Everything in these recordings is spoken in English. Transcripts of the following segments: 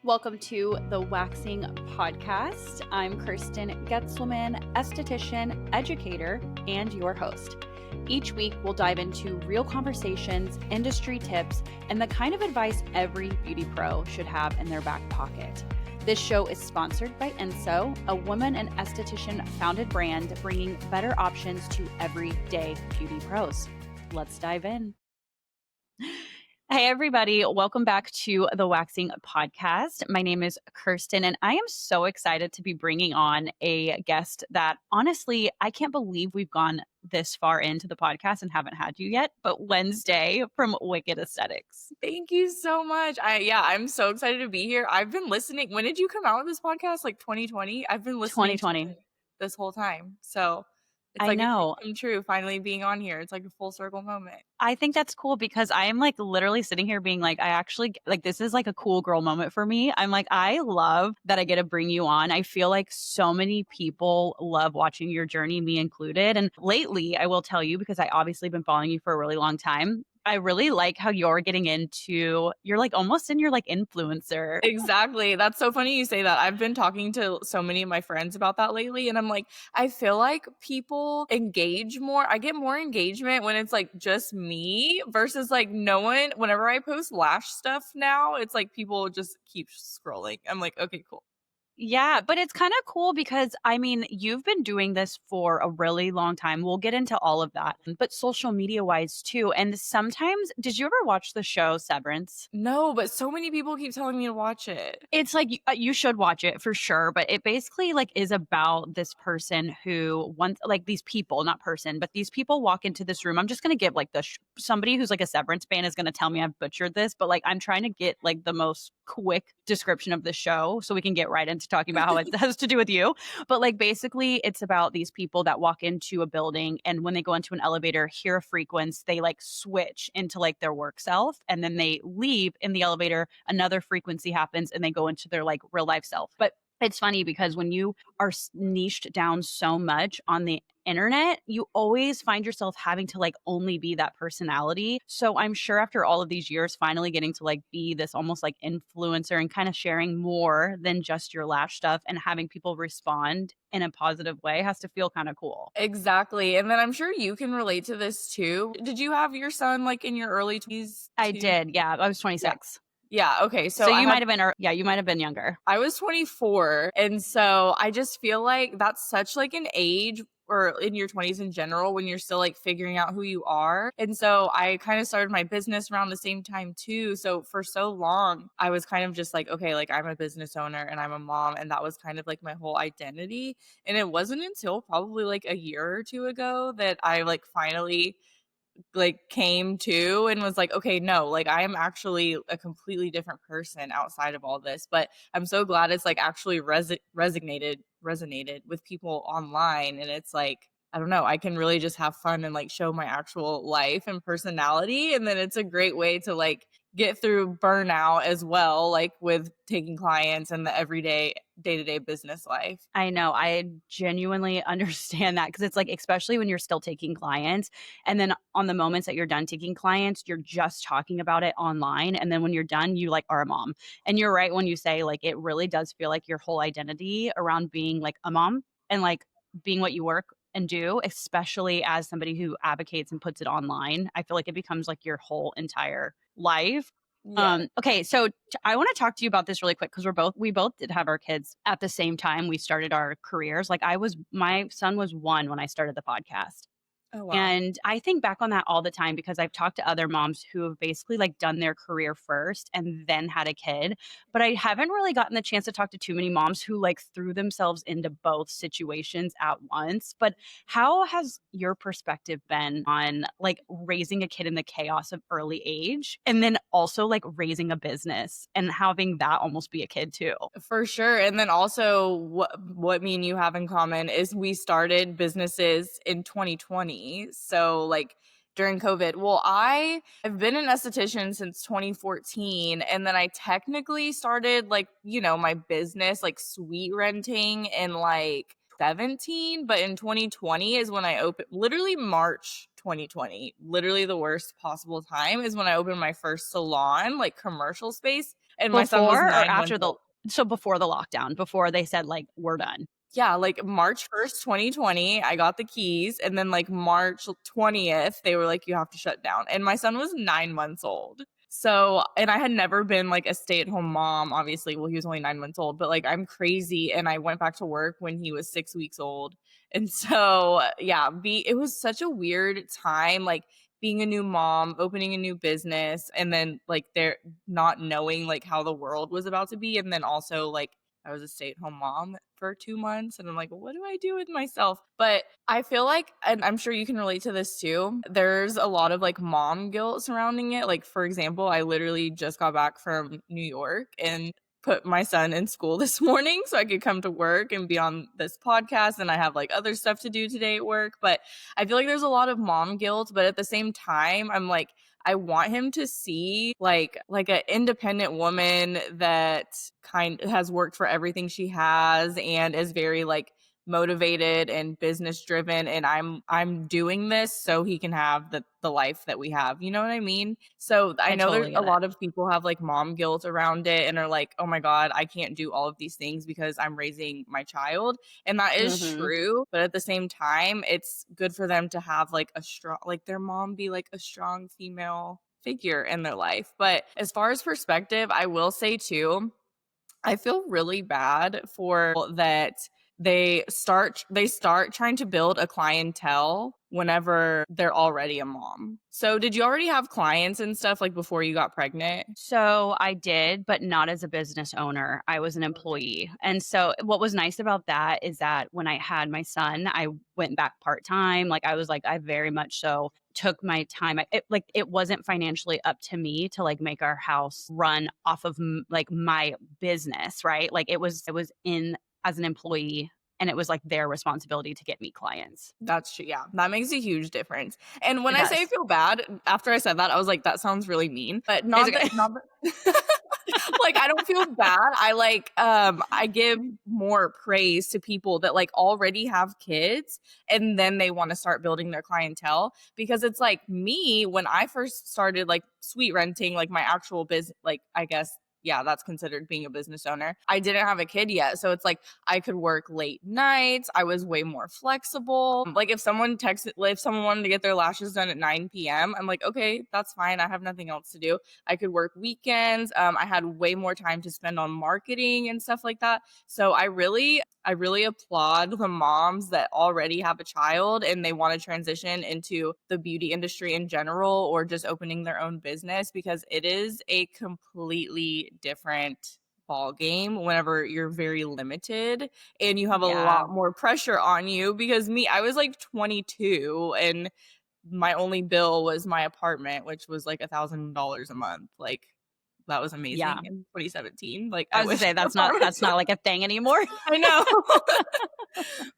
Welcome to the Waxing Podcast. I'm Kirsten Getzelman, esthetician, educator, and your host. Each week, we'll dive into real conversations, industry tips, and the kind of advice every beauty pro should have in their back pocket. This show is sponsored by Enso, a woman and esthetician-founded brand bringing better options to everyday beauty pros. Let's dive in. Hey, everybody. Welcome back to the Waxing Podcast. My name is Kirsten, and I am so excited to be bringing on a guest that honestly, I can't believe we've gone this far into the podcast and haven't had you yet, but Wednesday from Wicked Aesthetics. Thank you so much. I'm so excited to be here. I've been listening. When did you come out with this podcast? Like 2020? I've been listening to 2020. it this whole time. So it's I like a know. dream come true finally being on here. It's like a full circle moment. I think that's cool because I am like literally sitting here being like, I actually like this is like a cool girl moment for me. I'm like, I love that I get to bring you on. I feel like so many people love watching your journey, me included. And lately, I will tell you, because I obviously been following you for a really long time, I really like how you're getting into, you're like almost in your like influencer. Exactly. That's so funny you say that. I've been talking to so many of my friends about that lately, and I'm like, I feel like people engage more. I get more engagement when it's like just me versus like no one. Whenever I post lash stuff now, it's like people just keep scrolling. I'm like, okay, cool. Yeah, but it's kind of cool because I mean, you've been doing this for a really long time. We'll get into all of that, but social media wise too. And sometimes, did you ever watch the show Severance? No, but so many people keep telling me to watch it. It's like you should watch it for sure, but it basically like is about this person who wants like these people, not person, but these people walk into this room. I'm just going to give like somebody who's like a Severance fan is going to tell me I've butchered this, but like I'm trying to get like the most quick description of the show so we can get right into talking about how it has to do with you. But like basically it's about these people that walk into a building and when they go into an elevator, hear a frequency, they like switch into like their work self and then they leave in the elevator, another frequency happens and they go into their like real life self. But it's funny because when you are niched down so much on the internet, you always find yourself having to like only be that personality. So I'm sure after all of these years, finally getting to like be this almost like influencer and kind of sharing more than just your lash stuff and having people respond in a positive way has to feel kind of cool. Exactly. And then I'm sure you can relate to this too. Did you have your son like in your early 20s I too? did. Yeah. I was Yeah. 26. Yeah. Okay. So you might have been, you might have been younger. I was 24. And so I just feel like that's such like an age or in your 20s in general when you're still like figuring out who you are. And so I kind of started my business around the same time too. So for so long, I was kind of just like, okay, like I'm a business owner and I'm a mom. And that was kind of like my whole identity. And it wasn't until probably like a year or two ago that I like finally like came to and was like, okay, no, like I am actually a completely different person outside of all this. But I'm so glad it's like actually resonated with people online. And it's like, I don't know, I can really just have fun and like show my actual life and personality. And then it's a great way to like get through burnout as well, like with taking clients and the everyday day-to-day business life. I know. I genuinely understand that because it's like, especially when you're still taking clients. And then on the moments that you're done taking clients, you're just talking about it online. And then when you're done, you like are a mom. And you're right when you say like, it really does feel like your whole identity around being like a mom and like being what you work and do, especially as somebody who advocates and puts it online. I feel like it becomes like your whole entire life. Yeah. Okay, so I want to talk to you about this really quick because we both did have our kids at the same time we started our careers. Like my son was 1 when I started the podcast. Oh, wow. And I think back on that all the time because I've talked to other moms who have basically like done their career first and then had a kid. But I haven't really gotten the chance to talk to too many moms who like threw themselves into both situations at once. But how has your perspective been on like raising a kid in the chaos of early age and then also like raising a business and having that almost be a kid too? For sure. And then also what me and you have in common is we started businesses in 2020. So like during COVID. Well, I've been an esthetician since 2014 and then I technically started like, my business like suite renting in like 17, but in 2020 is when I opened, literally March 2020, literally the worst possible time is when I opened my first salon, like commercial space. and my son was Before or 9 months after the old. so before the lockdown, before they said, like, "We're done." Yeah, like March 1st, 2020, I got the keys, and then like March 20th, they were like, "You have to shut down." And my son was 9 months old. So, and I had never been like a stay-at-home mom, obviously. Well, he was only 9 months old, but like I'm crazy, and I went back to work when he was 6 weeks old. And so, yeah, it was such a weird time, like being a new mom, opening a new business, and then like they're not knowing like how the world was about to be. And then also like I was a stay-at-home mom for 2 months, and I'm like, "What do I do with myself?" But I feel like, and I'm sure you can relate to this too, there's a lot of, like, mom guilt surrounding it. Like, for example, I literally just got back from New York and put my son in school this morning so I could come to work and be on this podcast, and I have, like, other stuff to do today at work, but I feel like there's a lot of mom guilt, but at the same time, I'm like, I want him to see like an independent woman that kind has worked for everything she has and is very like motivated and business driven, and I'm doing this so he can have the life that we have. You know what I mean? So I I know there's totally a get it. lot of people have like mom guilt around it and are like, "Oh my god, I can't do all of these things because I'm raising my child." And that is Mhm. true, but at the same time, it's good for them to have like a strong like their mom be like a strong female figure in their life. But as far as perspective, I will say too, I feel really bad for that they start trying to build a clientele whenever they're already a mom. So did you already have clients and stuff like before you got pregnant? So I did, but not as a business owner. I was an employee. And so what was nice about that is that when I had my son, I went back part-time. Like I was like I very much so took my time. It wasn't financially up to me to like make our house run off of like my business, right? Like it was in as an employee and it was like their responsibility to get me clients. That's true, yeah, that makes a huge difference, and when It I say I does. feel bad, after I said that, I was like, "That sounds really mean," but It's not that okay. not that like, I don't feel bad, I give more praise to people that, like, already have kids, and then they wanna start building their clientele, because it's like me, when I first started, like, suite renting, like, my actual like, I guess, yeah, that's considered being a business owner. I didn't have a kid yet, so it's like I could work late nights. I was way more flexible. Like if someone wanted to get their lashes done at 9 p.m., I'm like, okay, that's fine. I have nothing else to do. I could work weekends. I had way more time to spend on marketing and stuff like that. So I really applaud the moms that already have a child and they want to transition into the beauty industry in general or just opening their own business, because it is a completely different ball game whenever you're very limited and you have a Yeah. lot more pressure on you. Because I was like 22 and my only bill was my apartment, which was like $1,000 a month. Like that was Yeah. amazing in 2017. Like I I was to wish say apartments. that's not like a thing anymore. I know.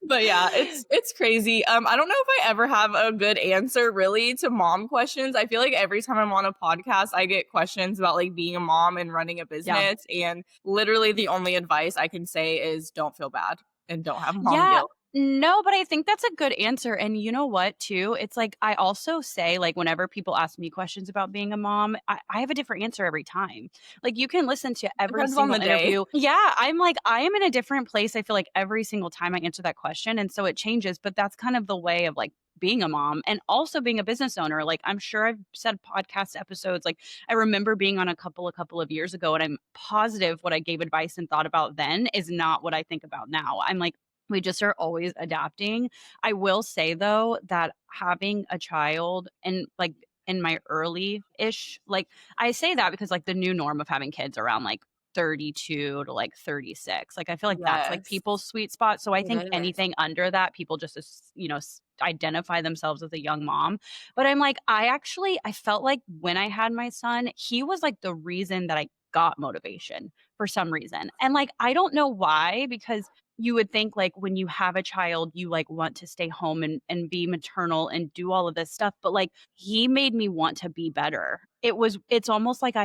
But yeah, it's crazy. I don't know if I ever have a good answer really to mom questions. I feel like every time I'm on a podcast, I get questions about like being a mom and running a Yeah. business, and literally the only advice I can say is don't feel bad and don't have mom Yeah. guilt. No, but I think that's a good answer, and you know what, too? It's like, I also say, like, whenever people ask me questions about being a mom, I have a different answer every time. Like, you can listen to every Depends on single the day. interview. Yeah, I'm like, I am in a different place, I feel like, every single time I answer that question, and so it changes, but that's kind of the way of, like, being a mom and also being a business owner. Like, I'm sure I've said podcast episodes, like, I remember being on a couple of years ago, and I'm positive what I gave advice and thought about then is not what I think about now. I'm like, we just are always adapting. I will say though that having a child and like in my early-ish, like I say that because like the new norm of having kids around like 32 to like 36. Like I feel like that's like Yes, people's sweet spot. So I it think is. anything under that, people just identify themselves as a young mom. But I'm like, I felt like when I had my son, he was like the reason that I got motivation for some reason. And like I don't know why, because you would think like when you have a child, you like want to stay home and be maternal and do all of this stuff. But like he made me want to be better. It's almost like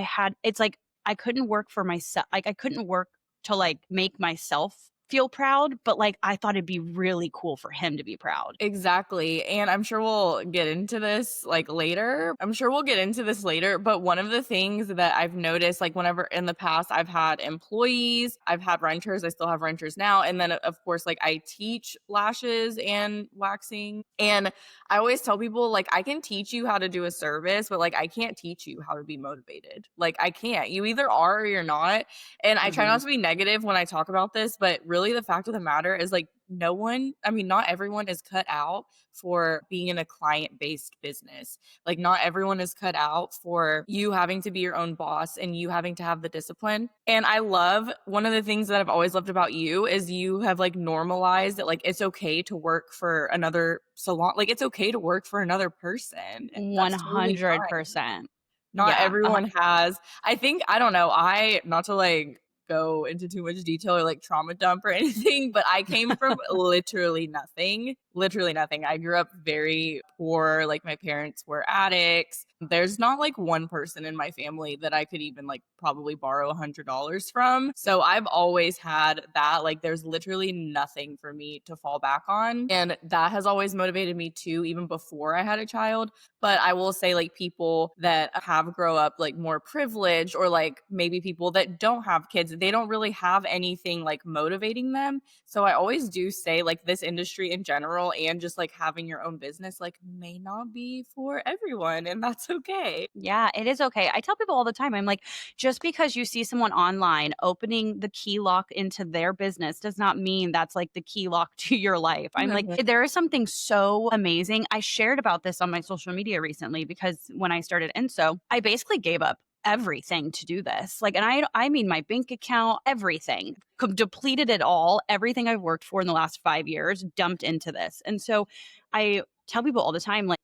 it's like I couldn't work for myself. Like I couldn't work to like make myself feel proud, but, like, I thought it'd be really cool for him to be proud. Exactly, and I'm sure we'll get into this, like, later. I'm sure we'll get into this later, but one of the things that I've noticed, like, whenever in the past I've had employees, I've had renters, I still have renters now, and then, of course, like, I teach lashes and waxing, and I always tell people, like, I can teach you how to do a service, but, like, I can't teach you how to be motivated. Like, I can't. You either are or you're not, and I try not Mhm. to be negative when I talk about this, but really the fact of the matter is, like, no one, I mean, not everyone is cut out for being in a client-based business. Like, not everyone is cut out for you having to be your own boss and you having to have the discipline. And I love one of the things that I've always loved about you is you have, like, normalized that, like, it's okay to work for another salon. Like, it's okay to work for another person. That's totally fine. 100%. Not Yeah, everyone has, I think, I don't know, I, not to, like, go into too much detail or, like, trauma dump or anything, but I came from literally nothing, literally nothing. I grew up very poor, like, my parents were addicts. There's not, like, one person in my family that I could even, like, probably borrow $100 from. So I've always had that, like, there's literally nothing for me to fall back on, and that has always motivated me too, even before I had a child. But I will say, like, people that have grow up, like, more privileged, or, like, maybe people that don't have kids, they don't really have anything, like, motivating them. So I always do say, like, this industry in general and just, like, having your own business, like, may not be for everyone, and that's okay. yeah, it is okay. I tell people all the time, I'm like, just because you see someone online opening the key lock into their business does not mean that's like the key lock to your life. I'm like, Mhm. there is something so amazing. I shared about this on my social media recently because when I started Enso, I basically gave up everything to do this. Like, and I mean my bank account, everything. Depleted it all, everything I've worked for in the last 5 years dumped into this. And so I tell people all the time, like,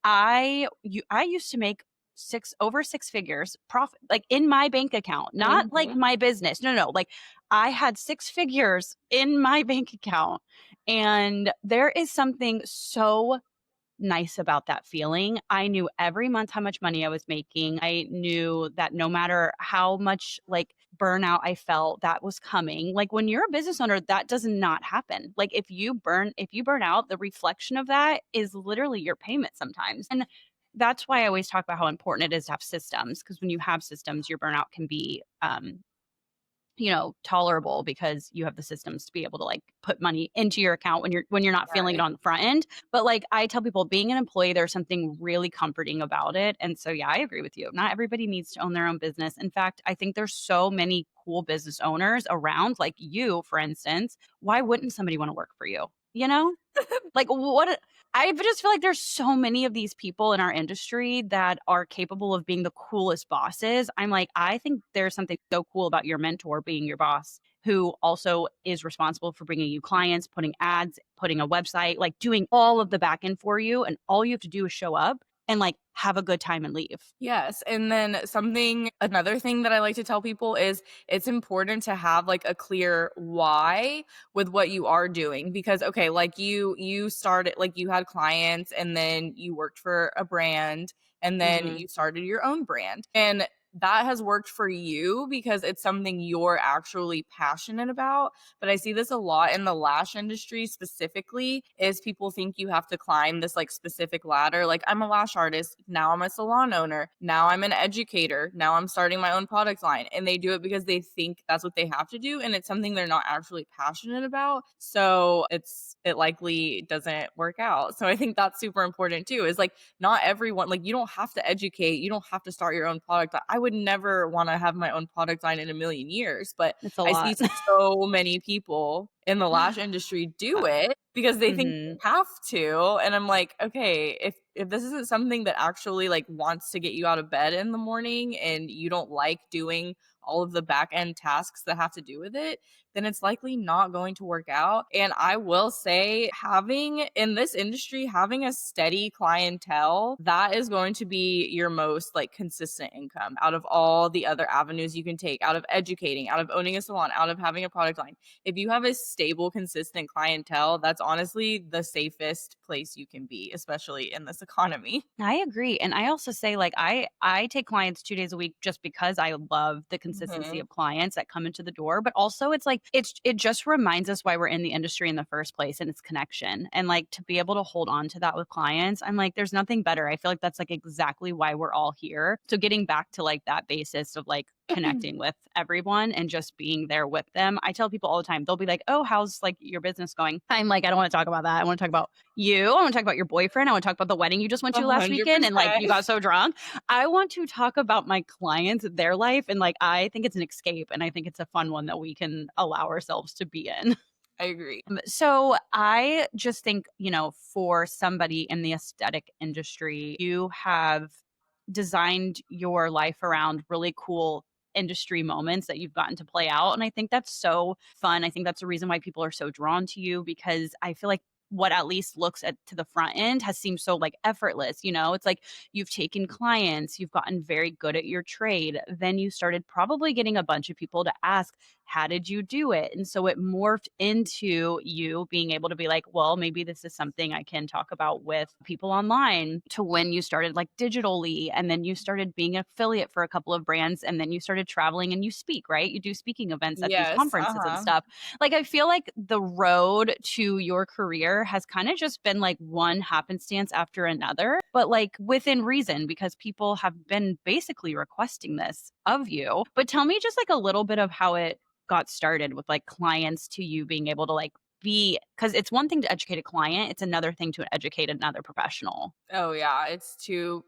I used to make 6 over 6 figures profit, like, in my bank account, not like Mhm. my business. No, no, like, I had 6 figures in my bank account, and there is something so nice about that feeling. I knew every month how much money I was making. I knew that no matter how much, like, burnout I felt, that was coming. Like, when you're a business owner, that does not happen. Like, if you burn out, the reflection of that is literally your payment sometimes. And that's why I always talk about how important it is to have systems, because when you have systems, your burnout can be tolerable because you have the systems to be able to, like, put money into your account when you're not feeling it Right. on the front end. But, like, I tell people being an employee, there's something really comforting about it. And so, yeah, I agree with you. Not everybody needs to own their own business. In fact, I think there's so many cool business owners around, like you, for instance. Why wouldn't somebody want to work for you? You know? Like, I just feel like there's so many of these people in our industry that are capable of being the coolest bosses. I'm like, I think there's something so cool about your mentor being your boss, who also is responsible for bringing you clients, putting ads, putting a website, like, doing all of the back end for you, and all you have to do is show up and, like, have a good time and leave. Yes, and then another thing that I like to tell people is it's important to have, like, a clear why with what you are doing, because, okay, like, you started, like, you had clients and then you worked for a brand and then Mhm. you started your own brand. And that has worked for you because it's something you're actually passionate about. But I see this a lot in the lash industry specifically, is people think you have to climb this, like, specific ladder. Like, I'm a lash artist, now I'm a salon owner, now I'm an educator, now I'm starting my own product line. And they do it because they think that's what they have to do, and it's something they're not actually passionate about. So it likely doesn't work out. So I think that's super important too. Is, like, not everyone, like, you don't have to educate, you don't have to start your own product. I would never want to have my own product line in a million years, but It's a I see lot. so many people in the lash industry do it because they think Mhm. they have to. And I'm like, okay, if this isn't something that actually, like, wants to get you out of bed in the morning and you don't like doing all of the back end tasks that have to do with it, then it's likely not going to work out. And I will say, having in this industry, having a steady clientele, that is going to be your most, like, consistent income out of all the other avenues you can take, out of educating, out of owning a salon, out of having a product line. If you have a stable, consistent clientele, that's honestly the safest place you can be, especially in this economy. I agree, and I also say, like, I take clients 2 days a week just because I love the consistency Mhm. of clients that come into the door, but also it's like it just reminds us why we're in the industry in the first place, and it's connection. And like to be able to hold on to that with clients, I'm like there's nothing better. I feel like that's like exactly why we're all here. So getting back to like that basis of like connecting with everyone and just being there with them. I tell people all the time, they'll be like, "Oh, how's like your business going?" I'm like, "I don't want to talk about that. I want to talk about you. I want to talk about your boyfriend. I want to talk about the wedding you just went to last weekend and like you 100%. got so drunk." I want to talk about my clients, their life, and like I think it's an escape and I think it's a fun one that we can allow ourselves to be in. I agree. So I just think, for somebody in the aesthetic industry, you have designed your life around really cool industry moments that you've gotten to play out. And I think that's so fun. I think that's the reason why people are so drawn to you because I feel like what at least looks at to the front end has seemed so like effortless. It's like you've taken clients, you've gotten very good at your trade, then you started probably getting a bunch of people to ask, how did you do it? And so it morphed into you being able to be like, well, maybe this is something I can talk about with people online, to when you started like digitally and then you started being an affiliate for a couple of brands and then you started traveling and you speak, right? You do speaking events at these Yes, conferences and uh-huh. stuff. Like I feel like the road to your career has kind of just been like one happenstance after another, but like within reason because people have been basically requesting this of you. But tell me just like a little bit of how it got started with like clients to you being able to like be, because it's one thing to educate a client, it's another thing to educate another professional. Oh yeah, it's two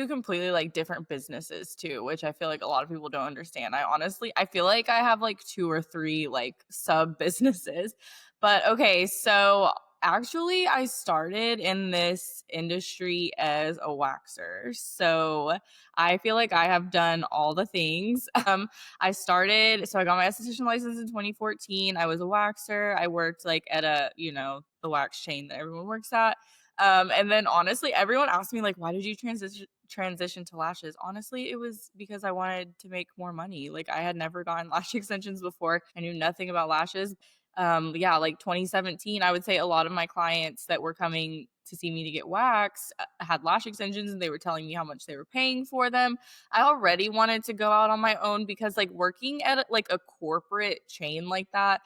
completely like different businesses too, which I feel like a lot of people don't understand. I feel like I have like two or three like sub businesses. But okay, so actually I started in this industry as a waxer. So I feel like I have done all the things. I got my esthetician license in 2014. I was a waxer. I worked like at the wax chain that everyone works at. And then honestly, everyone asked me like, "Why did you transition to lashes?" Honestly, it was because I wanted to make more money. Like I had never gotten lash extensions before. I knew nothing about lashes. Yeah, like 2017, I would say a lot of my clients that were coming to see me to get wax had lash extensions and they were telling me how much they were paying for them. I already wanted to go out on my own because like working at like a corporate chain like that,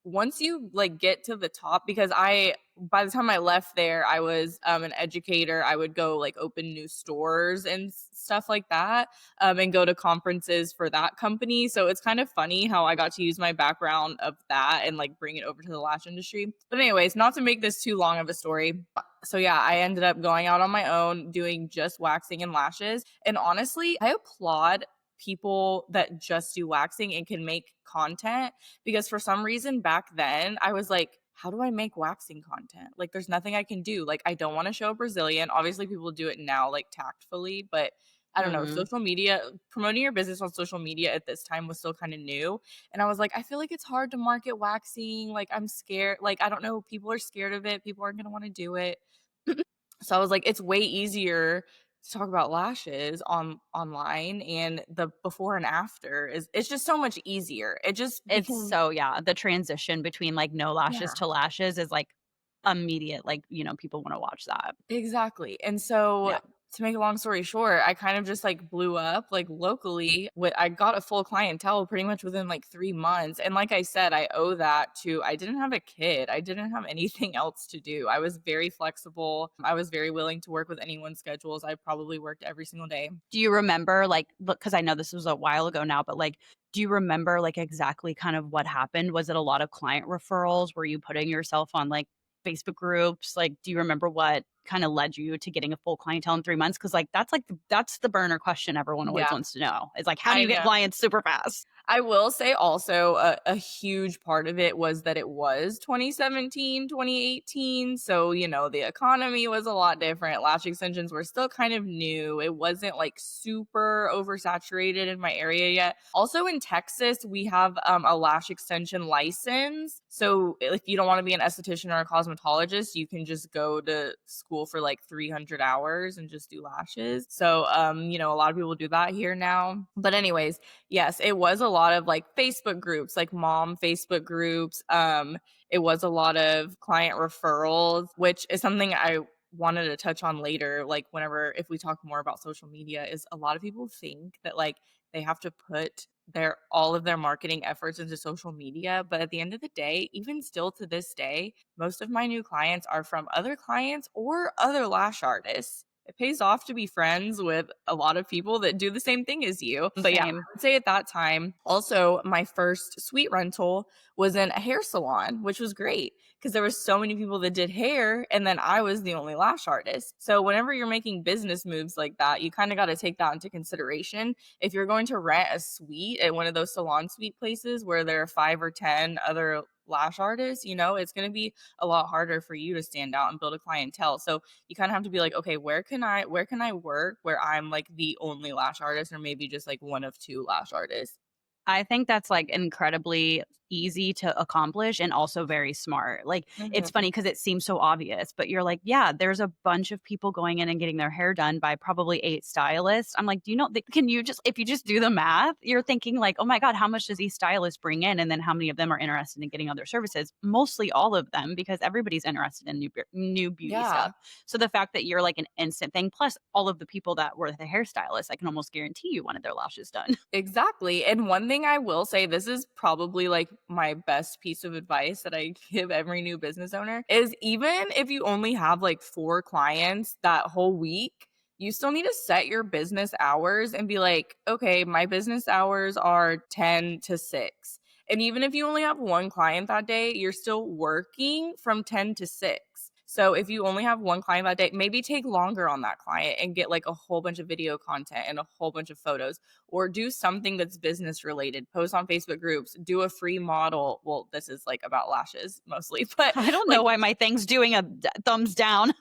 once you like get to the top, because I by the time I left there, I was an educator. I would go like open new stores and stuff like that, and go to conferences for that company. So it's kind of funny how I got to use my background of that and like bring it over to the lash industry. But anyways, not to make this too long of a story. So yeah, I ended up going out on my own doing just waxing and lashes. And honestly, I applaud people that just do waxing and can make content, because for some reason back then I was like, how do I make waxing content? Like there's nothing I can do. Like I don't want to show a Brazilian. Obviously people do it now like tactfully, but I don't know, Mhm. social media, promoting your business on social media at this time was still kind of new. And I was like, I feel like it's hard to market waxing. Like I'm scared. Like I don't know, people are scared of it. People aren't going to want to do it. So I was like, it's way easier to talk about lashes online, and the before and after is it's just so much easier. It just It's became so yeah, the transition between like no lashes yeah. to lashes is like immediate, like, people wanna watch that. Exactly. And so Yeah. to make a long story short, I kind of just like blew up like locally. I got a full clientele pretty much within like 3 months. And like I said, I owe that to I didn't have a kid. I didn't have anything else to do. I was very flexible. I was very willing to work with anyone's schedules. I probably worked every single day. Do you remember, like look, because I know this was a while ago now, but, like, do you remember, like, exactly kind of what happened? Was it a lot of client referrals? Were you putting yourself on, like, Facebook groups? Like, do you remember what kinda led you to getting a full clientele in 3 months? Because like, that's the burner question everyone always Yeah, wants to know. It's like, how do I you get know. clients super fast? I will say also a huge part of it was that it was 2017, 2018. So, the economy was a lot different. Lash extensions were still kind of new. It wasn't like super oversaturated in my area yet. Also in Texas, we have a lash extension license. So if you don't want to be an esthetician or a cosmetologist, you can just go to school for like 300 hours and just do lashes. So, a lot of people do that here now. But anyways, yes, it was a lot of like Facebook groups, like mom Facebook groups. It was a lot of client referrals, which is something I wanted to touch on later. Like, if we talk more about social media, is a lot of people think that like they have to put their all of their marketing efforts into social media, but at the end of the day, even still to this day, most of my new clients are from other clients or other lash artists. It pays off to be friends with a lot of people that do the same thing as you. But yeah, I Same. would say at that time, also my first suite rental was in a hair salon, which was great because there were so many people that did hair and then I was the only lash artist. So whenever you're making business moves like that, you kind of got to take that into consideration. If you're going to rent a suite at one of those salon suite places where there are 5 or 10 other lash artists, it's going to be a lot harder for you to stand out and build a clientele. So you kind of have to be like, okay, where can I work where I'm like the only lash artist or maybe just like one of two lash artists. I think that's, like, incredibly easy to accomplish and also very smart. Like, it's Mhm. funny because it seems so obvious, but you're like, "Yeah, there's a bunch of people going in and getting their hair done by probably 8 stylists." I'm like, "Do you know that can you just if you just do the math, you're thinking like, 'Oh my god, how much does each stylist bring in?' And then how many of them are interested in getting other services?" Mostly all of them because everybody's interested in new beauty stuff. Yeah. So the fact that you're like an instant thing, plus all of the people that were the hairstylists, I can almost guarantee you wanted their lashes done. Exactly, and one thing I will say, this is probably, like, my best piece of advice that I give every new business owner, is even if you only have, like, 4 clients that whole week, you still need to set your business hours and be like, "Okay, my business hours are 10 to 6." And even if you only have 1 client that day, you're still working from 10 to 6. So if you only have 1 client that day, maybe take longer on that client and get, like, a whole bunch of video content and a whole bunch of photos or do something that's business related. Post on Facebook groups, do a free model. Well, this is like about lashes mostly, but I don't know like why my thing's doing a thumbs down.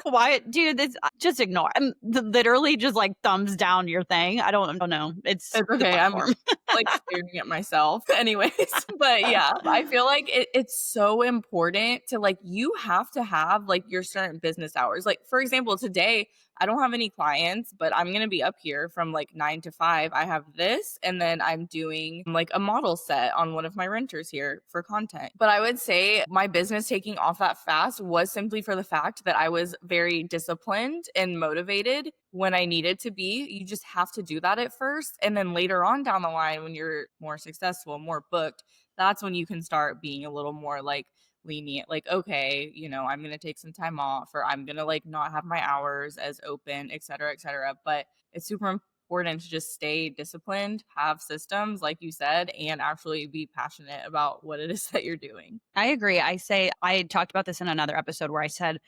Why, dude? This just ignore. I'm literally just like thumbs down your thing. I don't know. It's it's the okay. I'm platform. like staring at myself. Anyways, but yeah, I feel like it's so important to like, you have to have like your certain business hours. Like, for example, today, I don't have any clients, but I'm going to be up here from like 9 to 5. I have this, and then I'm doing like a model set on one of my renters here for content. But I would say my business taking off that fast was simply for the fact that I was very disciplined and motivated when I needed to be. You just have to do that at first. And then later on down the line, when you're more successful, more booked, that's when you can start being a little more like lenient. Like, okay, I'm going to take some time off or I'm going to like not have my hours as open, et cetera, et cetera. But it's super important to just stay disciplined, have systems, like you said, and actually be passionate about what it is that you're doing. I agree. I talked about this in another episode where I said,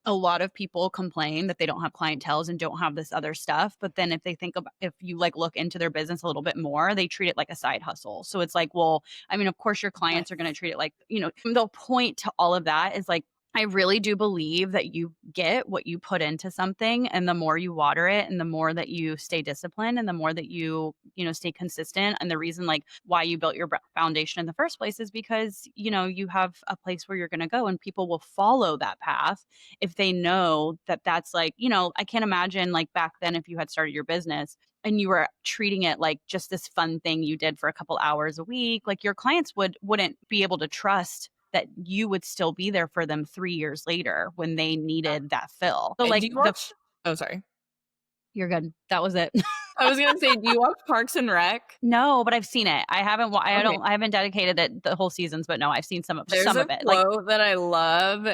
a lot of people complain that they don't have clientels and don't have this other stuff. But then if they think about if you like look into their business a little bit more, they treat it like a side hustle. So it's like, well, I mean, of course your clients are going to Yes. treat it like, the point to all of that is like I really do believe that you get what you put into something and the more you water it and the more that you stay disciplined and the more that you stay consistent and the reason like why you built your foundation in the first place is because, you have a place where you're going to go and people will follow that path if they know that that's like, I can't imagine like back then if you had started your business and you were treating it like just this fun thing you did for a couple hours a week, like your clients wouldn't be able to trust that you would still be there for them 3 years later when they Yeah. needed that fill. So, Do like, you watch Oh, sorry. you're good. That was it. I was gonna say, do you watch Parks and Rec? No, but I've seen it. I haven't wa Okay. I haven't dedicated it the whole seasons, but no, I've seen There's some a of it. Like, quote that I love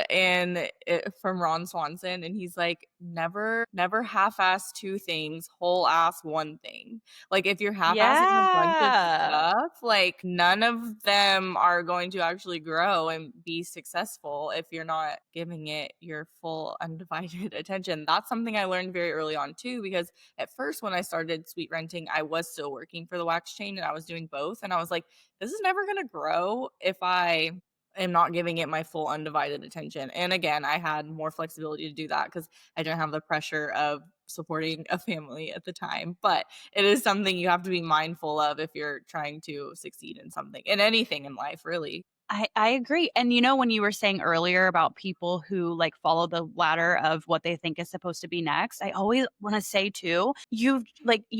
from Ron Swanson, and he's like, "Never half-ass 2 things, whole-ass 1 thing." Like, if you're half-assing a bunch of yeah. stuff, like, none of them are going to actually grow and be successful if you're not giving it your full undivided attention. That's something I learned very early on too, because at first when I started suite renting, I was still working for the wax chain and I was doing both, and I was like, "This is never gonna grow if I am not giving it my full undivided attention." And again, I had more flexibility to do that because I didn't have the pressure of supporting a family at the time. But it is something you have to be mindful of if you're trying to succeed in something, in anything in life, really. I agree. And you know, when you were saying earlier about people who like follow the ladder of what they think is supposed to be next, I always want to say too, you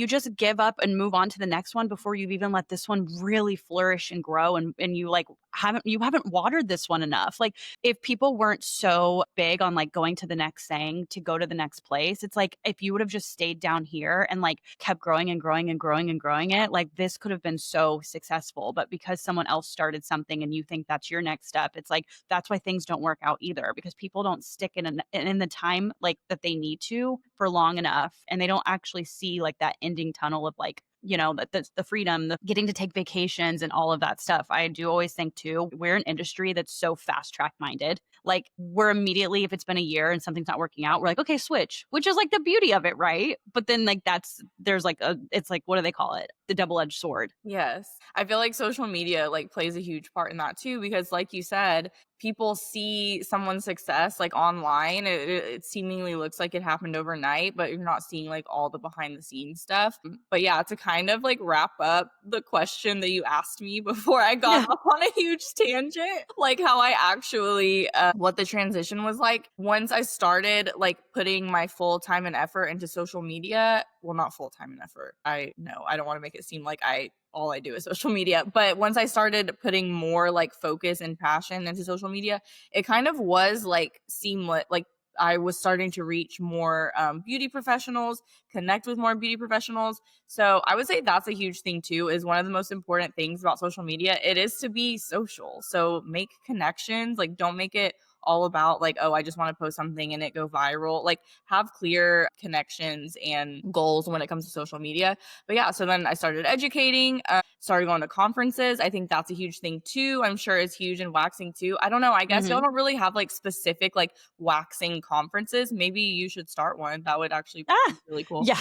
just give up and move on to the next one before you've even let this one really flourish and grow, and you like haven't watered this one enough. Like if people weren't so big on like going to the next thing to go to the next place, it's like if you would have just stayed down here and like kept growing and growing and growing and growing it, like this could have been so successful. But because someone else started something and you think that's your next step, it's like that's why things don't work out either because people don't stick in the time like that they need to for long enough, and they don't actually see like that ending tunnel of like the freedom, the getting to take vacations and all of that stuff. I do always think too, we're an industry that's so fast track minded. Like we're immediately, if it's been a year and something's not working out, we're like, okay, switch, which is like the beauty of it, right? But then like there's like it's like, what do they call it? The double edged sword. Yes. I feel like social media like plays a huge part in that too because like you said, people see someone's success like online. It seemingly looks like it happened overnight, but you're not seeing like all the behind the scenes stuff. But yeah, to kind of like wrap up the question that you asked me before I got Yeah. off on a huge tangent, like how I actually what the transition was like once I started like putting my full time and effort into social media. Well, not full time and effort. I know I don't want to make it seem like I all I do is social media. But once I started putting more like focus and passion into social media, it kind of was like seamless. Like I was starting to reach more beauty professionals, connect with more beauty professionals. So I would say that's a huge thing too, is one of the most important things about social media. It is to be social. So make connections, like don't make it all about like, oh, I just want to post something and it go viral. Like have clear connections and goals when it comes to social media. But yeah, so then I started educating, started going to conferences. I think that's a huge thing too. I'm sure it's huge in waxing too. I don't know. I guess y'all Hmm. don't really have like specific like waxing conferences. Maybe you should start one. That would actually Ah, be really cool. yeah.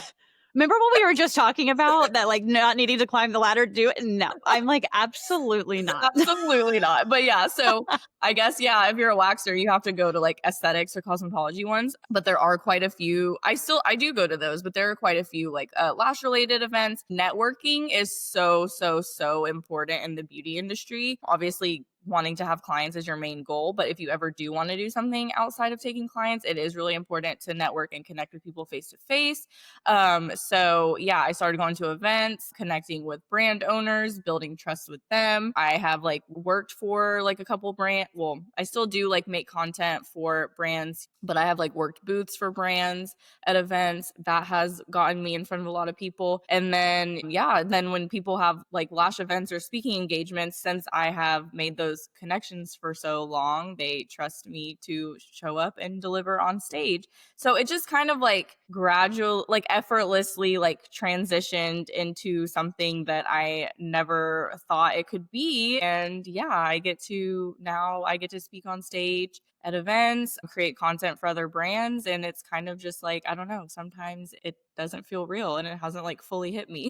Remember what we were just talking about? That like not needing to climb the ladder to do it? No, I'm like, absolutely not. Absolutely not. But yeah, so I guess yeah, if you're a waxer, you have to go to like aesthetics or cosmetology ones. But there are quite a few. I do go to those, but there are quite a few like lash related events. Networking is so important in the beauty industry. Obviously, wanting to have clients is your main goal, but if you ever do want to do something outside of taking clients, it is really important to network and connect with people face to face. So yeah, I started going to events, connecting with brand owners, building trust with them. I have like worked for like a couple well, I still do like make content for brands, but I have like worked booths for brands at events. That has gotten me in front of a lot of people. And then yeah, then when people have like lash events or speaking engagements, since I have made those connections for so long, they trust me to show up and deliver on stage. So it just kind of like gradual, like effortlessly like transitioned into something that I never thought it could be. And yeah, I get to speak on stage at events, create content for other brands. And it's kind of just like, I don't know, sometimes it doesn't feel real and it hasn't like fully hit me.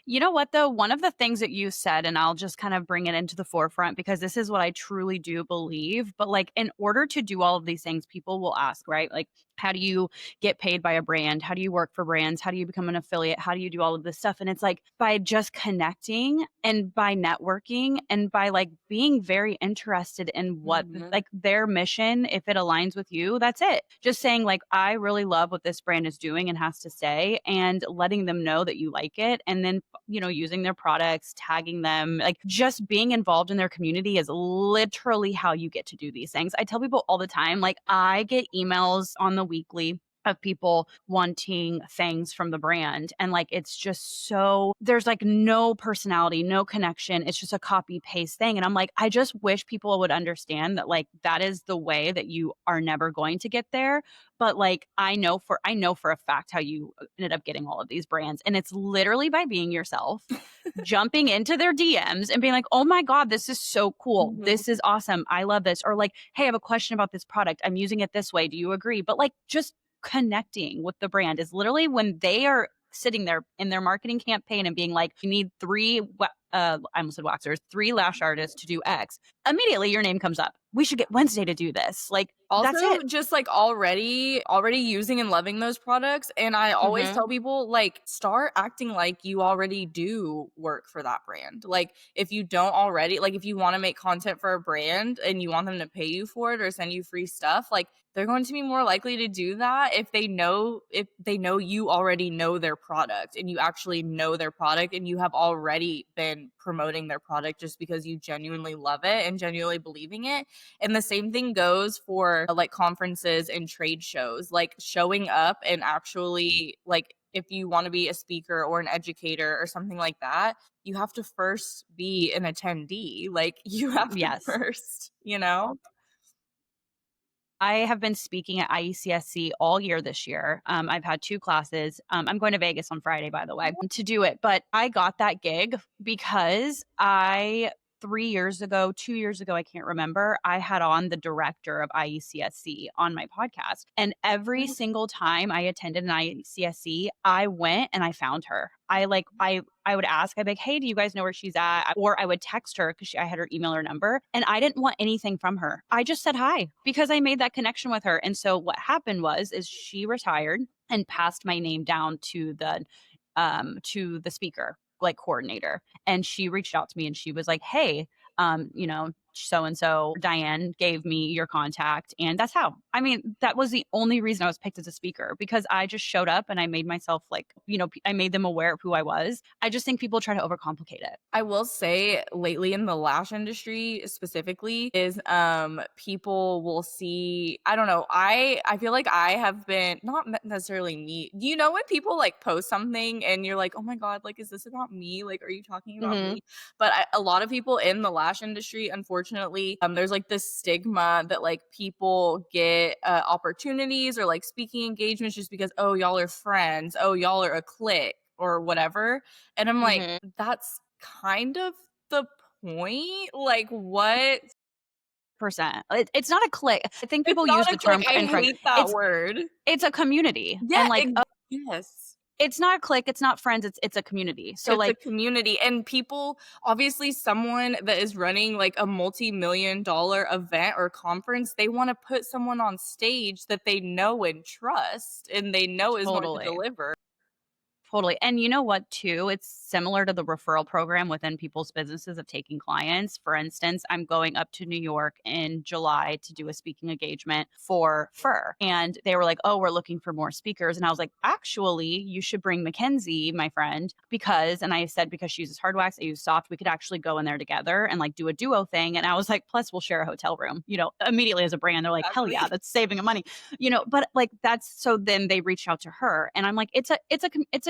You know what, though? One of the things that you said, and I'll just kind of bring it into the forefront because this is what I truly do believe. But like, in order to do all of these things, people will ask, right? Like, how do you get paid by a brand? How do you work for brands? How do you become an affiliate? How do you do all of this stuff? And it's like by just connecting and by networking and by like being very interested in what Mhm. like their mission, if it aligns with you, that's it. Just saying, like, I really love what this brand is doing and has to say, and letting them know that you like it. And then using their products, tagging them, like just being involved in their community is literally how you get to do these things. I tell people all the time, like I get emails on the weekly of people wanting things from the brand. And like, it's just so, there's like no personality, no connection. It's just a copy paste thing. And I'm like, I just wish people would understand that like that is the way that you are never going to get there. But like, I know for a fact how you ended up getting all of these brands. And it's literally by being yourself, jumping into their DMs and being like, oh my God, this is so cool. Mhm. This is awesome. I love this. Or like, hey, I have a question about this product. I'm using it this way. Do you agree? But like, just connecting with the brand is literally when they are sitting there in their marketing campaign and being like, you need three I almost said waxers, 3 lash artists to do X, immediately your name comes up. We should get Wednesday to do this. Like, that's Also, it. just, like, already using and loving those products, and I always Mhm. tell people, like, start acting like you already do work for that brand. Like, if you don't already like, if you wanna make content for a brand and you want them to pay you for it or send you free stuff, like, they're going to be more likely to do that if they know you already know their product and you actually know their product and you have already been promoting their product just because you genuinely love it and genuinely believing it. And the same thing goes for like conferences and trade shows, like showing up and actually like if you want to be a speaker or an educator or something like that, you have to first be an attendee. Like you have to Yes. first, you know? I have been speaking at IECSC all year this year. I've had 2 classes. I'm going to Vegas on Friday, by the way, to do it, but I got that gig because 3 years ago, 2 years ago, I can't remember, I had on the director of IECSC on my podcast, and every single time I attended an IECSC, I went and I found her. I would ask, I'd be like, "Hey, do you guys know where she's at?" Or I would text her because I had her email or number, and I didn't want anything from her. I just said hi because I made that connection with her. And so what happened is she retired and passed my name down to the speaker like coordinator. And she reached out to me and she was like, "Hey, so and so Diane gave me your contact." And that's how. I mean, that was the only reason I was picked as a speaker because I just showed up and I made myself like, I made them aware of who I was. I just think people try to overcomplicate it. I will say lately in the lash industry specifically is people will see I don't know, I feel like I have been not necessarily me. Do you know when people like post something and you're like, "Oh my god, like is this about me? Like are you talking about Mhm. me?" But a lot of people in the lash industry unfortunately there's like this stigma that like people get opportunities or like speaking engagements just because oh y'all are friends, oh y'all are a clique or whatever. And I'm like, Mhm. that's kind of the point? Like, what? Percent. It's not a clique. I think It's people use not a the clique, term I incorrect. hate that word. It's a community. Yeah, And like, yes. it's not a clique, it's not friends, it's a community. So It's a like, community, and people obviously, someone that is running, like, a multi-million-dollar event or conference, they wanna put someone on stage that they know and trust, and they know is going to totally. deliver. Totally. And you know what, too? It's similar to the referral program within people's businesses of taking clients. For instance, I'm going up to New York in July to do a speaking engagement for fur. And they were like, "Oh, we're looking for more speakers." And I was like, "Actually, you should bring Mackenzie, my friend, and I said, because she uses hard wax, I use soft, we could actually go in there together and like do a duo thing." And I was like, "Plus, we'll share a hotel room." Immediately as a brand, they're like, "Hell yeah, Exactly. that's saving money." But like that's so then they reached out to her and I'm like, it's a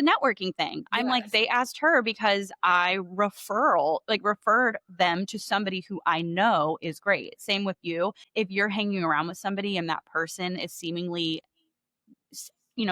networking thing. I'm like, Yes. they asked her because I referred them to somebody who I know is great. Same with you. If you're hanging around with somebody and that person is seemingly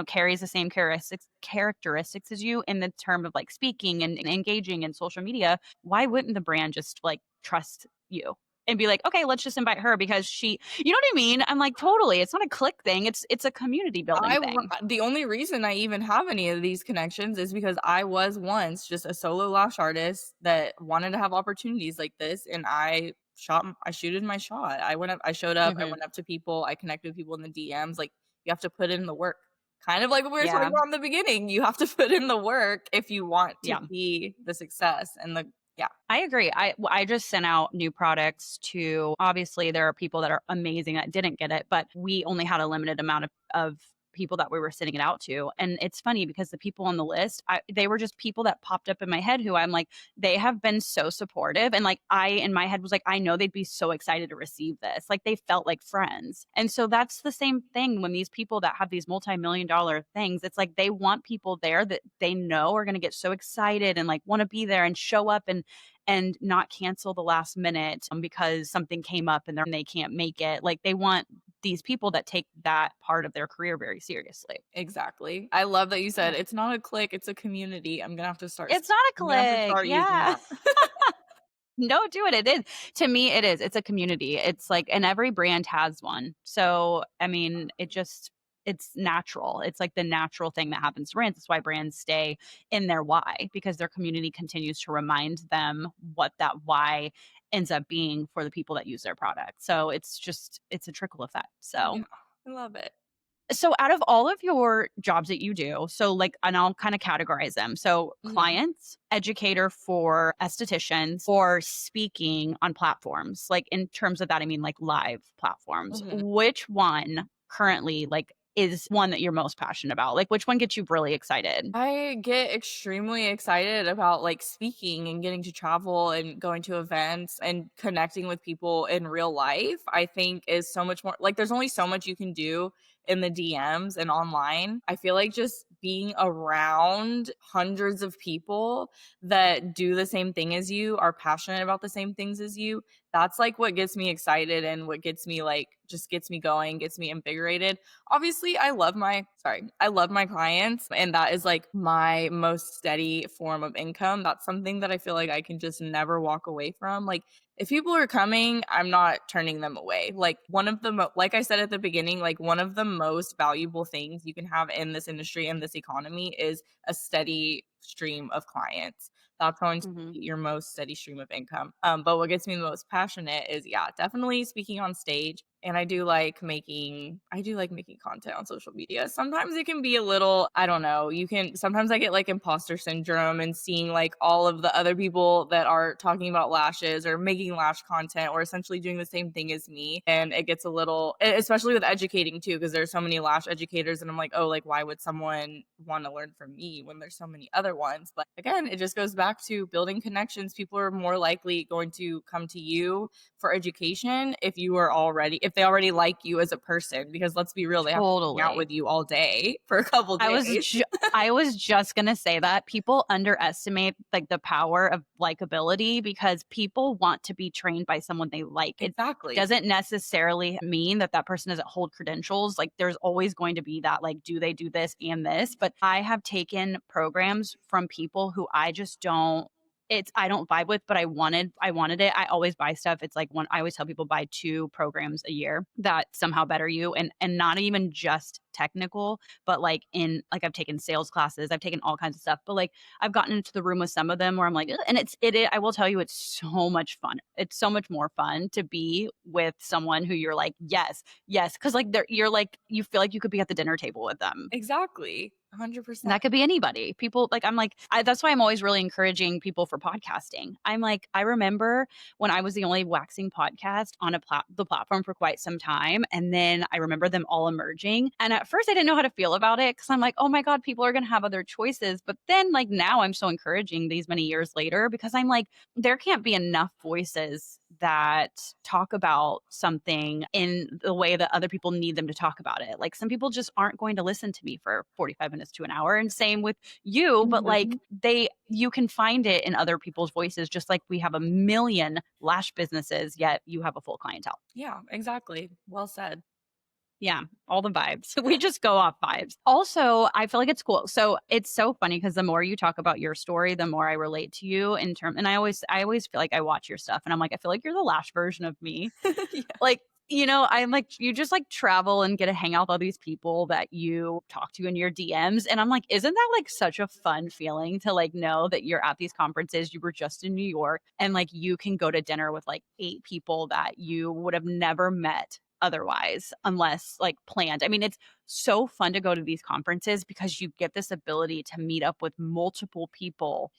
carries the same characteristics as you in the term of like speaking and engaging in social media, why wouldn't the brand just like trust you and be like, okay, let's just invite her because you know what I mean? I'm like, totally. It's not a click thing. It's a community building thing. The only reason I even have any of these connections is because I was once just a solo lash artist that wanted to have opportunities like this, and I shooted my shot. I showed up, I Hmm. went up to people, I connected with people in the DMs, like, you have to put in the work. Kind of like what we were talking Yeah. about in the beginning, you have to put in the work if you want to Yeah. be the success and the yeah. I agree. I just sent out new products to, obviously there are people that are amazing that didn't get it, but we only had a limited amount of people that we were sending it out to. And it's funny because the people on the list, they were just people that popped up in my head who I'm like, they have been so supportive. And like I in my head was like, I know they'd be so excited to receive this. Like they felt like friends. And so that's the same thing when these people that have these multi-million dollar things, it's like they want people there that they know are going to get so excited and like want to be there and show up and not cancel the last minute because something came up and they can't make it. Like they want these people that take that part of their career very seriously. Exactly. I love that you Yeah. said, "It's not a clique, it's a community." It's not a I'm gonna have to clique. start using Yeah. that. No, do it. It is. To me, it is. It's a community. It's like, and every brand has one. So, I mean, it just, it's natural. It's like the natural thing that happens to brands. That's why brands stay in their why, because their community continues to remind them what that why ends up being for the people that use their product. So it's a trickle effect. Yeah, I love it. So out of all of your jobs that you do, so like, and I'll kind of categorize them. So Mhm, clients, educator for estheticians, or speaking on platforms. Like in terms of that, I mean like live platforms. mhm. Which one currently like is one that you're most passionate about? Like which one gets you really excited? I get extremely excited about like speaking and getting to travel and going to events and connecting with people in real life. I think is so much more like there's only so much you can do in the DMs and online. I feel like just being around hundreds of people that do the same thing as you, are passionate about the same things as you, that's like what gets me excited and what gets me like just gets me going, gets me invigorated. Obviously, I love my clients and that is like my most steady form of income. That's something that I feel like I can just never walk away from. Like if people are coming, I'm not turning them away. Like one of the like I said at the beginning, like one of the most valuable things you can have in this industry and this economy is a steady stream of clients. That's going to Mhm. be your most steady stream of income. But what gets me the most passionate is yeah, definitely speaking on stage. And I do like making content on social media. Sometimes it can be a little, I don't know, you can sometimes I get like imposter syndrome and seeing like all of the other people that are talking about lashes or making lash content or essentially doing the same thing as me. And it gets a little especially with educating too, because there's so many lash educators and I'm like, oh, like why would someone want to learn from me when there's so many other ones? But again, it just goes back to building connections. People are more likely going to come to you for education if they already like you as a person because let's be real, they have to hang out Totally. with you all day for a couple I was days. ju I was just gonna say that people underestimate, like, the power of likability because people want to be trained by someone they like. It Exactly. doesn't necessarily mean that that person doesn't hold credentials, like, there's always going to be that, like, do they do this and this? But I have taken programs from people who I just don't I don't vibe with, but I wanted it. I always buy stuff. It's like one I always tell people buy 2 programs a year that somehow better you, and not even just technical, but like in like I've taken sales classes, I've taken all kinds of stuff, but like I've gotten into the room with some of them where I'm like, "Ugh," and I will tell you it's so much fun. It's so much more fun to be with someone who you're like, yes, yes, because like you're like you feel like you could be at the dinner table with them. Exactly. And 100%. that could be anybody. People like I'm like that's why I'm always really encouraging people for podcasting. I'm like I remember when I was the only waxing podcast on the platform for quite some time, and then I remember them all emerging. And at first, I didn't know how to feel about it because I'm like, oh my god, people are going to have other choices. But then, like now, I'm so encouraging these many years later because I'm like, there can't be enough voices that talk about something in the way that other people need them to talk about it. Like some people just aren't going to listen to me for 45 minutes to an hour and same with you, but like Mhm. you can find it in other people's voices just like we have a million lash businesses yet you have a full clientele. Yeah, exactly. Well said. Yeah, all the vibes. We just go off vibes. Also, I feel like it's cool. So it's so funny because the more you talk about your story, the more I relate to you in term. And I always feel like I watch your stuff, and I'm like, I feel like you're the lash version of me. Yeah. Like, I'm like, you just like travel and get to hang out with all these people that you talk to in your DMs. And I'm like, isn't that like such a fun feeling to like know that you're at these conferences? You were just in New York and like you can go to dinner with like 8 people that you would have never met otherwise unless like planned. I mean, it's so fun to go to these conferences because you get this ability to meet up with multiple people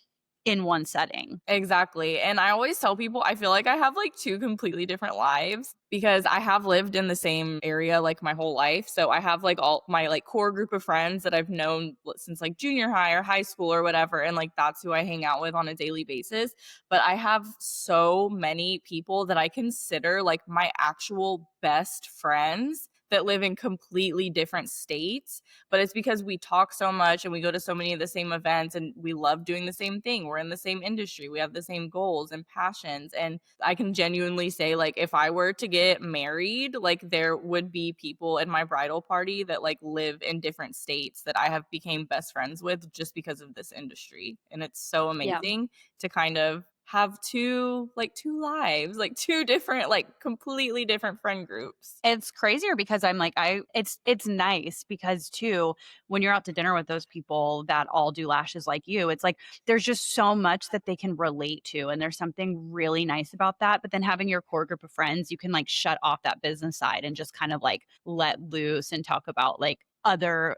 in one setting. Exactly, and I always tell people I feel like I have, like, 2 completely different lives because I have lived in the same area, like, my whole life, so I have, like, all my, like, core group of friends that I've known since, like, junior high or high school or whatever, and, like, that's who I hang out with on a daily basis, but I have so many people that I consider, like, my actual best friends that live in completely different states, but it's because we talk so much and we go to so many of the same events and we love doing the same thing. We're in the same industry. We have the same goals and passions. And I can genuinely say, like, if I were to get married, like, there would be people in my bridal party that like live in different states that I have became best friends with just because of this industry. And it's so Yeah. amazing to kind of have two lives, like two different, like completely different friend groups. It's crazier because I'm like, it's nice because too, when you're out to dinner with those people that all do lashes like you, it's like there's just so much that they can relate to. And there's something really nice about that. But then having your core group of friends, you can like shut off that business side and just kind of like let loose and talk about like other,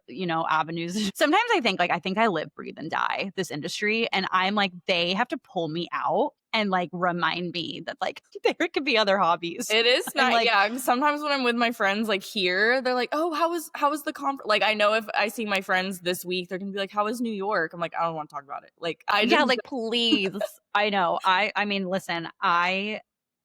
avenues. Sometimes I think I live, breathe, and die this industry. And I'm like, they have to pull me out and like remind me that like there could be other hobbies. It is I'm not, like, yeah, 'cause sometimes when I'm with my friends, like, here, they're like, "Oh, how was the conference?" Like, I know if I see my friends this week, they're gonna be like, "How was New York?" I'm like, "I don't wanna talk about it." Like, I yeah, just like, please. I know. I mean, listen, I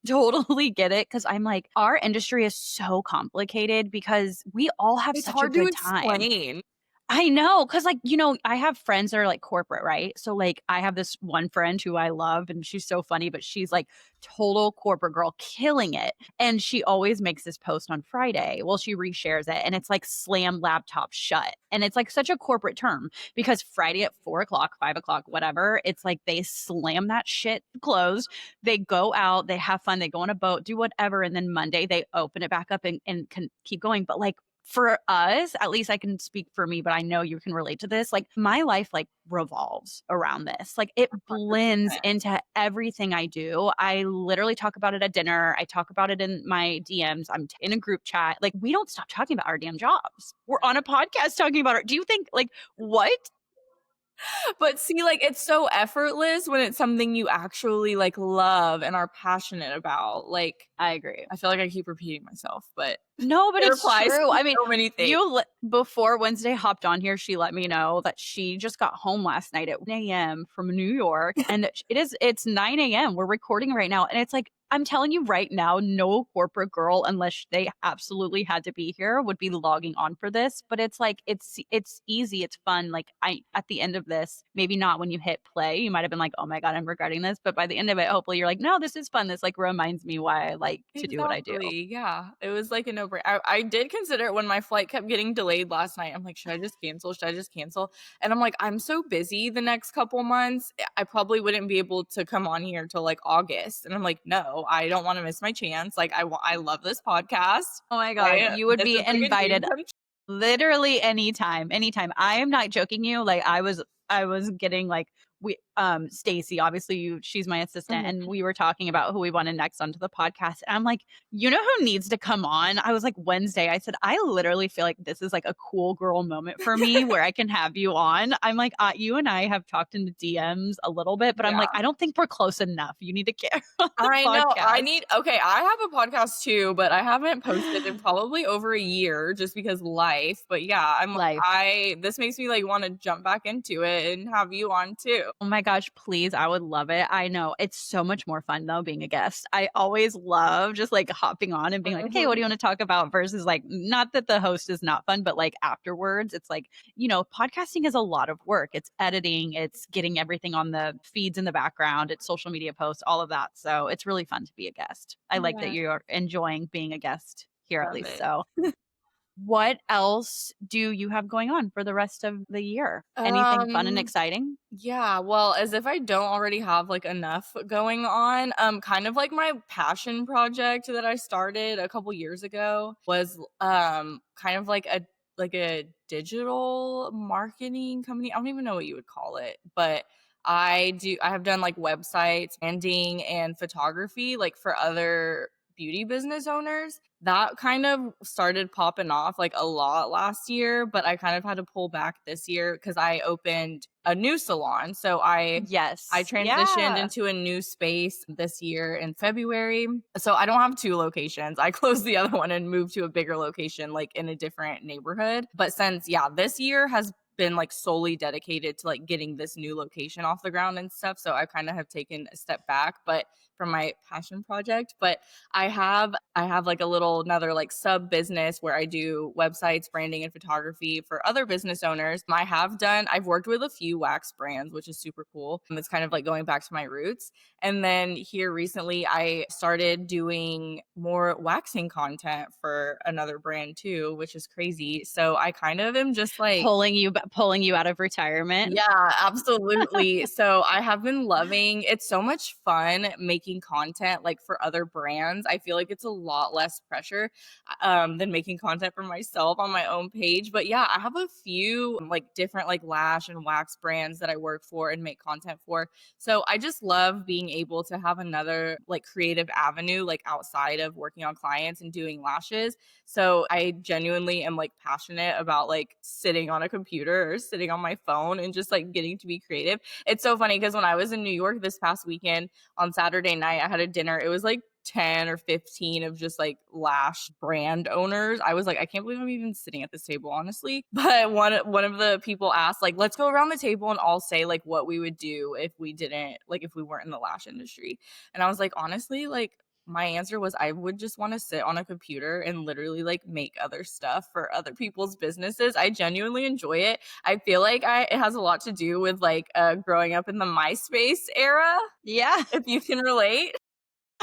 totally get it because 'cause I'm like, our industry is so complicated because we all have it's such a hard to good time. explain. I know, cause like, I have friends that are, like, corporate, right? So, like, I have this one friend who I love, and she's so funny, but she's, like, total corporate girl, killing it, and she always makes this post on Friday. Well, she reshares it, and it's, like, "slam laptop shut," and it's, like, such a corporate term because Friday at 4 o'clock, 5 o'clock, whatever, it's like they slam that shit closed, they go out, they have fun, they go on a boat, do whatever, and then Monday, they open it back up and can keep going, but, like, for us, at least I can speak for me, but I know you can relate to this. Like my life like revolves around this. Like it blends 100%. into everything I do. I literally talk about it at dinner. I talk about it in my DMs. In a group chat. Like we don't stop talking about our damn jobs. We're on a podcast talking about it. Do you think like what? But see, like, it's so effortless when it's something you actually, like, love and are passionate about, like, I agree. I feel like I keep repeating myself, but No, but it it's applies true. to I mean, so many things. before Wednesday hopped on here, she let me know that she just got home last night at 1 AM from New York, and it's 9 AM. We're recording right now, and it's like, I'm telling you right now, no corporate girl, unless they absolutely had to be here, would be logging on for this, but it's like, it's easy, it's fun, like, I at the end of this, maybe not when you hit play, you might have been like, "Oh my god, I'm regretting this," but by the end of it, hopefully, you're like, "No, this is fun. This, like, reminds me why I like to do what I do." Exactly, yeah. It was like a no-brainer. I did consider it when my flight kept getting delayed last night. I'm like, "Should I just cancel? Should I just cancel?" And I'm like, "I'm so busy the next couple months, I probably wouldn't be able to come on here till, like, August." And I'm like, "No, I don't wanna miss my chance." Like, I love this podcast. Oh my god, you would This be is like a dream invited come literally anytime, anytime. I am not joking you, like, I was getting, like Stacy, obviously she's my assistant, Mhm. and we were talking about who we wanted next onto the podcast, and I'm like, "You know who needs to come on?" I was like, "Wednesday." I said, "I literally feel like this is, like, a cool girl moment for me where I can have you on." I'm like, You and I have talked in the DMs a little bit, but I'm like, Yeah. I don't think we're close enough. You need to get on the I know, podcast." I have a podcast too, but I haven't posted in probably over a year just because life, but yeah, Life. I this makes me, like, wanna jump back into it and have you on too. Oh my gosh, please, I would love it. I know. It's so much more fun though being a guest. I always love just like hopping on and being like, "Okay, what do Mhm. you want to talk about?" versus like not that the host is not fun, but like afterwards, it's like, podcasting is a lot of work. It's editing, it's getting everything on the feeds in the background, it's social media posts, all of that. So, it's really fun to be a guest. I like that Yeah, you're enjoying being a guest here at love least. it. So, what else do you have going on for the rest of the year? Anything fun and Um, exciting? yeah, well, as if I don't already have, like, enough going on, kind of like my passion project that I started a couple years ago was, kind of like a digital marketing company. I don't even know what you would call it, but I have done, like, websites, branding, and photography, like, for other beauty business owners. That kind of started popping off, like, a lot last year, but I kind of had to pull back this year because I opened a new salon. So I Yes. transitioned Yeah. into a new space this year in February. So I don't have 2 locations. I closed the other one and moved to a bigger location, like, in a different neighborhood. But since, yeah, this year has been, like, solely dedicated to, like, getting this new location off the ground and stuff, so I kinda have taken a step back, but from my passion project, but I have like a little another like sub business where I do websites, branding, and photography for other business owners. I've worked with a few wax brands, which is super cool. And it's kind of like going back to my roots. And then here recently, I started doing more waxing content for another brand too, which is crazy. So I kind of am just like, pulling you out of retirement. Yeah, absolutely. So I have been loving it's so much fun making content like for other brands. I feel like it's a lot less pressure than making content for myself on my own page. But yeah, I have a few like different like lash and wax brands that I work for and make content for. So I just love being able to have another like creative avenue like outside of working on clients and doing lashes. So I genuinely am like passionate about like sitting on a computer or sitting on my phone and just like getting to be creative. It's so funny because when I was in New York this past weekend on Saturday night, I had a dinner. It was like 10 or 15 of just like lash brand owners. I was like, I can't believe I'm even sitting at this table, honestly. But one of the people asked, like, let's go around the table and all say like what we would do if we didn't like if we weren't in the lash industry. And I was like, honestly, like my answer was I would just wanna sit on a computer and literally, like, make other stuff for other people's businesses. I genuinely enjoy it. I feel like I it has a lot to do with, like, growing up in the MySpace era, Yeah. if you can relate.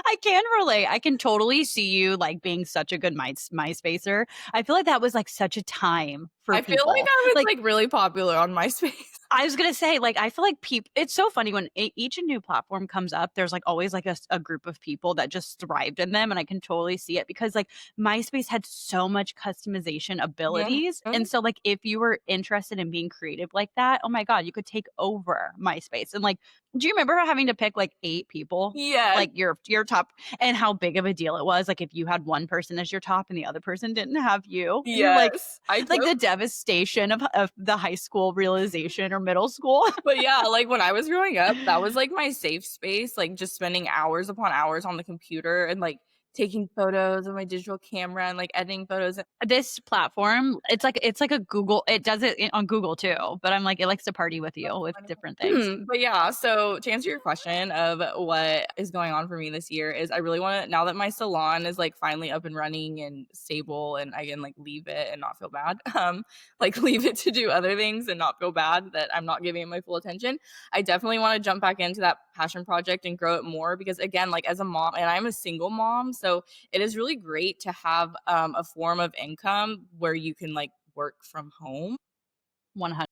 I can relate. I can totally see you, like, being such a good MySpacer. I feel like that was, like, such a time for I feel like people. I was, Like, like, really popular on MySpace. I was gonna say, like, I feel like people. It's so funny when each new platform comes up, there's, like, always, like, a group of people that just thrived in them, and I can totally see it because, like, MySpace had so much customization Yeah. abilities, and so, like, if you were interested in being creative like that, oh my god, you could take over MySpace, and, like, do you remember having to pick, like, 8 people? Yes, Like, your top and how big of a deal it was, like, if you had one person as your top and the other person didn't have you, and you're yes. I like, took the devastation of the high school realization or middle school. But yeah, like when I was growing up, that was like my safe space, like just spending hours upon hours on the computer and like taking photos of my digital camera and like editing photos. This platform, it's like a Google it does it on Google too, but I'm like, it likes to party with you That's with funny. different things. But yeah, so to answer your question of what is going on for me this year is I really want to now that my salon is like finally up and running and stable and I can like leave it and not feel bad. Like leave it to do other things and not feel bad that I'm not giving it my full attention. I definitely want to jump back into that passion project and grow it more because again, like as a mom and I'm a single mom, so it is really great to have a form of income where you can like work from home 100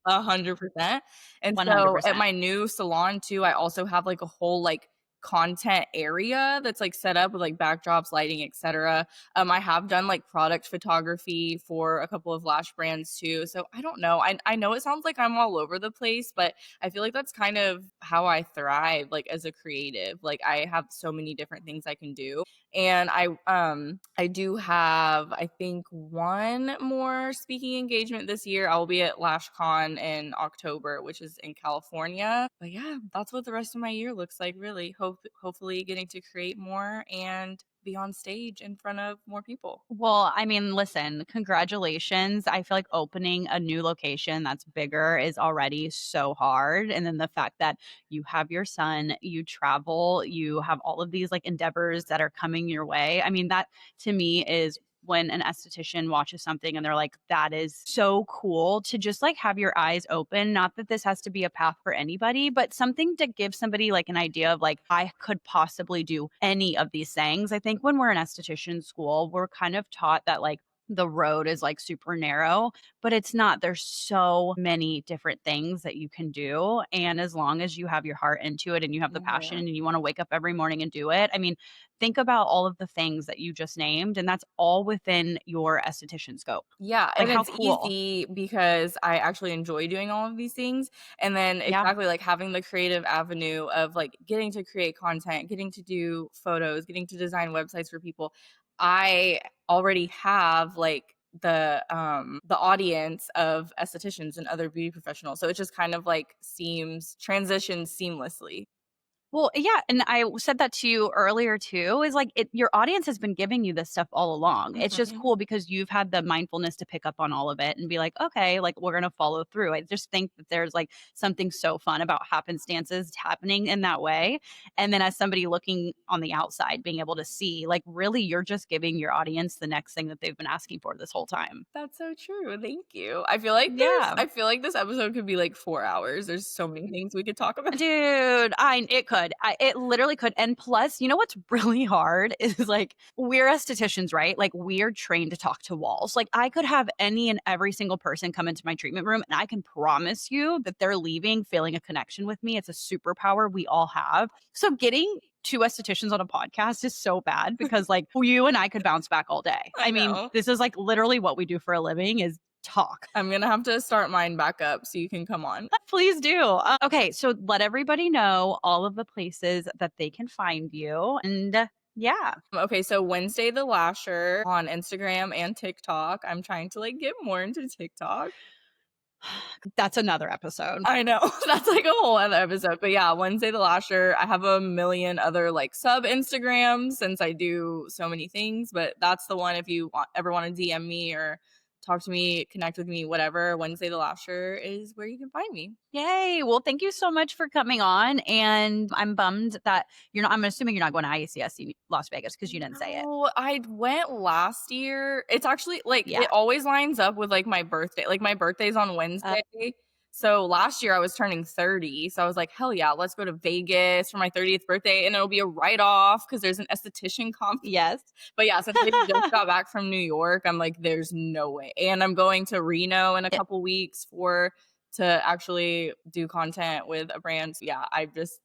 100%. And so at 100%. my new salon too, I also have like a whole like content area that's like set up with like backdrops, lighting, etc. I have done like product photography for a couple of lash brands too. So I don't know. I know it sounds like I'm all over the place, but I feel like that's kind of how I thrive like as a creative. Like I have so many different things I can do. And I do have I think one more speaking engagement this year. I will be at LashCon in October, which is in California. But yeah, that's what the rest of my year looks like really. Hopefully getting to create more and be on stage in front of more people. Well, I mean, listen, congratulations. I feel like opening a new location that's bigger is already so hard. And then the fact that you have your son, you travel, you have all of these like endeavors that are coming your way. I mean, that to me is when an esthetician watches something and they're like, that is so cool to just like have your eyes open. Not that this has to be a path for anybody, but something to give somebody like an idea of like, I could possibly do any of these things. I think when we're in esthetician school, we're kind of taught that like the road is like super narrow, but it's not. There's so many different things that you can do. And as long as you have your heart into it and you have the passion Yeah. and you want to wake up every morning and do it, I mean, think about all of the things that you just named, and that's all within your esthetician scope. Yeah, Like, and how it's cool. easy because I actually enjoy doing all of these things, and then Yeah. exactly, like, having the creative avenue of, like, getting to create content, getting to do photos, getting to design websites for people. I already have, like, the audience of estheticians and other beauty professionals, so it just kind of, like, seems transitions seamlessly. Well, yeah, and I said that to you earlier too, is like your audience has been giving you this stuff all along. It's just Mhm. cool because you've had the mindfulness to pick up on all of it and be like, okay, like we're gonna follow through. I just think that there's like something so fun about happenstances happening in that way. And then as somebody looking on the outside, being able to see, like really you're just giving your audience the next thing that they've been asking for this whole time. That's so true, thank you. Yeah. I feel like this episode could be, like, 4 hours, there's so many things we could talk about. Dude, I it could. could. It literally could. And plus, you know what's really hard is like we're estheticians, right? Like we are trained to talk to walls. Like I could have any and every single person come into my treatment room and I can promise you that they're leaving feeling a connection with me. It's a superpower we all have. So getting two estheticians on a podcast is so bad because like you and I could bounce back all day. I I mean, know. this is like literally what we do for a living is talk. I'm gonna have to start mine back up so you can come on. Please do. Okay, so let everybody know all of the places that they can find you. And yeah, Okay, so Wednesday the Lasher on Instagram and TikTok. I'm trying to like get more into TikTok. that's another episode. I know. That's like a whole other episode. But yeah, Wednesday the Lasher. I have a million other like sub Instagrams since I do so many things, but that's the one if you ever want to DM me or talk to me, connect with me, whatever. Wednesday the Lasher is where you can find me. Yay. Well, thank you so much for coming on. And I'm bummed that you're not, I'm assuming you're not going to IECSC Las Vegas because you didn't say it. No, I went last year. It's actually like Yeah. it always lines up with like my birthday. Like my birthday's on Wednesday. So last year I was turning 30. So I was like, hell yeah, let's go to Vegas for my 30th birthday. And it'll be a write off because there's an esthetician conference. Yes. But yeah, since I just got back from New York, I'm like, there's no way. And I'm going to Reno in a couple weeks to actually do content with a brand. So yeah, I just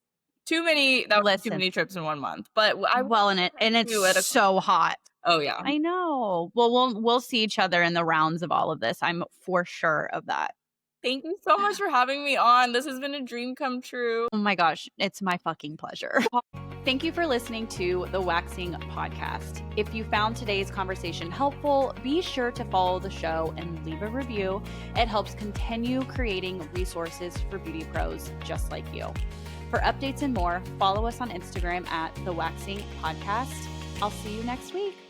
too many too many trips in 1 month. But and it's so hot. Oh yeah. I know. Well, we'll see each other in the rounds of all of this. I'm for sure of that. Thank you so much for having me on. This has been a dream come true. Oh my gosh, it's my fucking pleasure. Thank you for listening to the Waxing Podcast. If you found today's conversation helpful, be sure to follow the show and leave a review. It helps continue creating resources for beauty pros just like you. For updates and more, follow us on Instagram at the Waxing Podcast. I'll see you next week.